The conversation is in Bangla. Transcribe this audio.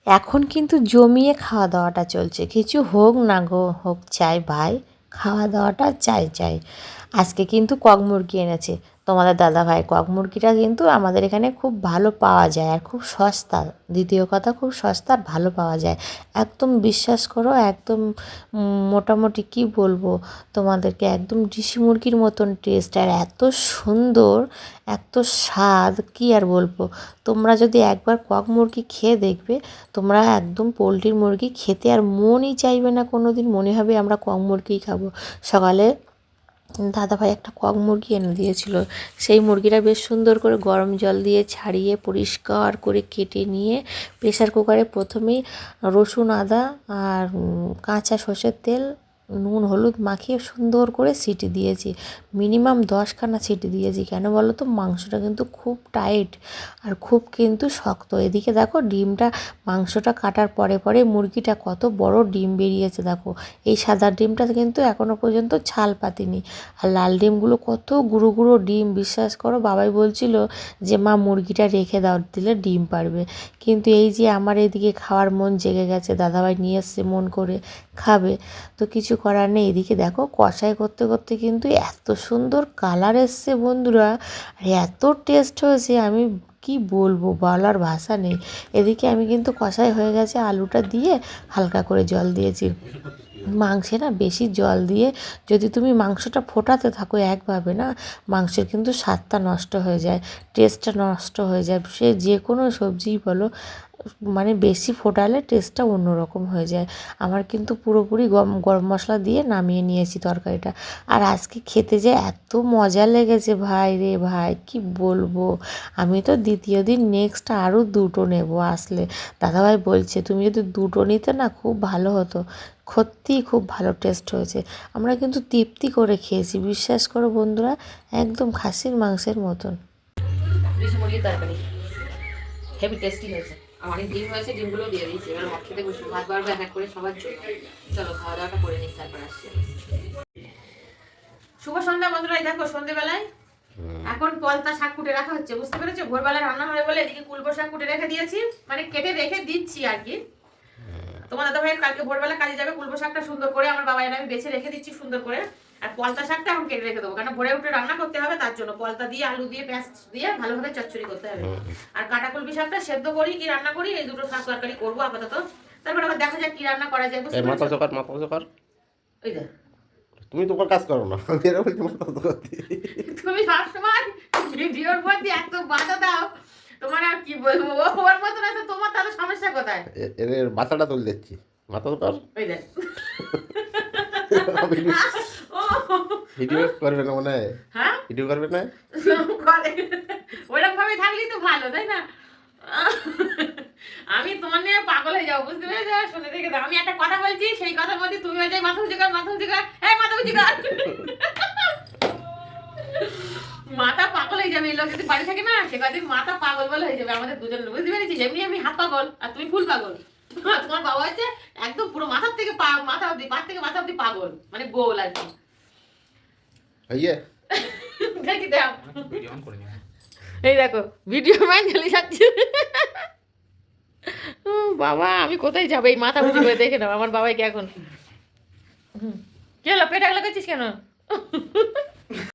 এখন কিন্তু জমিয়ে খাওয়া দাওয়াটা চলছে, কিছু হোক না হোক চাই ভাই, খাওয়া দাওয়াটা চাই। আজকে কিন্তু কক মুরগি এনেছে তোমাদের দাদা ভাই। কক মুরগিটা কিন্তু আমাদের এখানে খুব ভালো পাওয়া যায় আর খুব সস্তা। দ্বিতীয় কথা, খুব সস্তা আর ভালো পাওয়া যায়। একদম বিশ্বাস করো, একদম মোটামুটি কি বলবো তোমাদেরকে, একদম দেশি মুরগির মতন টেস্ট আর এত সুন্দর, এত স্বাদ, কি আর বলবো। তোমরা যদি একবার কক মুরগি খেয়ে দেখবে, তোমরা একদম পোলট্রির মুরগি খেতে আর মনই চাইবে না কোনো দিন, মনে হবে আমরা কক মুরগিই খাবো। সকালে দাদাভাই একটা কক মুরগি এনে দিয়েছিল, সেই মুরগিটা বেশ সুন্দর করে গরম জল দিয়ে ছাড়িয়ে পরিষ্কার করে কেটে নিয়ে প্রেসার কুকারে প্রথমেই রসুন, আদা আর কাঁচা সর্ষের তেল, নুন, হলুদ মাখিয়ে সুন্দর করে সিটি দিয়েছি। মিনিমাম 10খানা সিটি দিয়েছি। কেন বলো তো, মাংসটা কিন্তু খুব টাইট আর খুব কিন্তু শক্ত। এদিকে দেখো ডিমটা, মাংসটা কাটার পরে মুরগিটা কত বড় ডিম বেরিয়েছে দেখো। এই সাদা ডিমটা কিন্তু এখনও পর্যন্ত ছাল পাতিনি। আর লাল ডিমগুলো কত গুঁড়ো গুঁড়ো ডিম, বিশ্বাস করো। বাবাই বলছিল যে মা মুরগিটা রেখে দাও, দিলে ডিম পারবে। কিন্তু এই যে আমার এদিকে খাওয়ার মন জেগে গেছে, দাদাভাই নিয়ে এসছে মন করে খাবে, তো কিছু করার নেই। এদিকে দেখো কষাই করতে করতে কিন্তু এত সুন্দর কালার এসছে বন্ধুরা, আর এত টেস্ট হয়েছে, আমি কি বলবো, বলার ভাষা নেই। এদিকে আমি কিন্তু কষাই হয়ে গেছে, আলুটা দিয়ে হালকা করে জল দিয়েছি। মাংসে না বেশি জল দিয়ে যদি তুমি মাংসটা ফোটাতে থাকো একভাবে না, মাংসের কিন্তু স্বাদটা নষ্ট হয়ে যায়, টেস্টটা নষ্ট হয়ে যায়। সে যে কোনো সবজিই বলো, মানে বেশি ফোটালে টেস্টটা অন্যরকম হয়ে যায়। আমার কিন্তু পুরোপুরি গরম মশলা দিয়ে নামিয়ে নিয়েছি তরকারিটা। আর আজকে খেতে যে এত মজা লেগেছে ভাই রে ভাই, কি বলবো। আমি তো দ্বিতীয় দিন নেক্সট আরও দুটো নেব আসলে। দাদাভাই বলছে তুমি যদি দুটো নিতে না খুব ভালো হতো। সত্যিই খুব ভালো টেস্ট হয়েছে। আমরা কিন্তু তৃপ্তি করে খেয়েছি, বিশ্বাস করো বন্ধুরা, একদম খাসির মাংসের মতন। দেশি মুরগির তরকারি হেভি টেস্টি হয়েছে। আর অনেক ডিম হয়েছে, ডিমগুলো দিয়ে দিয়েছি। এবার ভাত খেতে বসে ভাত বাড়বে এক এক করে সবার জন্য। চলো খাওয়া দাওয়াটা করে নিই, তারপর আসছি। শুভ সন্ধ্যা বন্ধুরা। দেখো সন্ধ্যেবেলায় এখন পলতা শাক কুটে রাখা হচ্ছে, বুঝতে পেরেছো? ভোরবেলা রান্না হবে বলে এদিকে কুলবো শাক কুটে রেখে দিয়েছি, মানে কেটে রেখে দিচ্ছি আর কি। তোমার দাদা ভাই কালকে ভোরবেলা কাজে যাবে, কুলবো শাকটা সুন্দর করে আমার বাবা এনে আমি বেছে রেখে দিচ্ছি সুন্দর করে। আর পলতা শাকটা এখন কেটে রেখে দেবো, কারণ ভোরে উঠে রান্না করতে হবে, তার জন্য পলতা দিয়ে আলু দিয়ে পেঁয়াজ দিয়ে ভালোভাবে চচ্চড়ি করতে হবে। আর কাটা কলমি শাকটা সেদ্ধ করি কি রান্না করি, এই দুটো শাক তরকারি করবো আপাতত। তারপর আবার দেখা যাক কি রান্না করা যায়, বুঝতে পেরেছো? মাথা ওই যে তুমি তোমার কাজ করো না, আমি এরকম মাথা করতে। তুমি সবসময় ভিডিওর মধ্যে এত বাধা দাও, তোমার আর কি বলবো। ওর মতন আছে, তোমার তাহলে সমস্যা কোথায়? এর মাথাটা তুলে দিচ্ছি, মাথা তো কর। ওই দেখ ভিডিও করবে না মনে হয়? হ্যাঁ ভিডিও করবে না? ওরকম ভাবে থাকলেই তো ভালো, তাই না? আমি তোমার নিয়ে পাগল হয়ে যাবো, বুঝতে পেরেছো? শুনে দেখে দাও, আমি একটা কথা বলছি, সেই কথার মধ্যে তুমি হয়ে যাই মাথা উঁচু কর, মাথা উঁচু কর, হ্যাঁ মাথা উঁচু কর। মাথা পাগল হয়ে যাবে। এই লোক যদি বাড়ি থাকে না, সে কদিন মাথা পাগল বলে হয়ে যাবে আমাদের দুজনের, বুঝতে পেরেছিস? এমনি আমি হাত পাগল আর তুমি ফুল পাগল। তোমার বাবা হচ্ছে একদম পুরো মাথার থেকে মাথা অব্দি, পা থেকে মাথা অব্দি পাগল, মানে গোল আর কি। দেখি দাও, এই দেখো ভিডিও ম্যান চলে যাচ্ছে। বাবা আমি কোথায় যাবো, এই মাথা উঁচু করে দেখে নাও আমার বাবাইকে এখন। কি হলো, পেট আগলা করছিস কেন?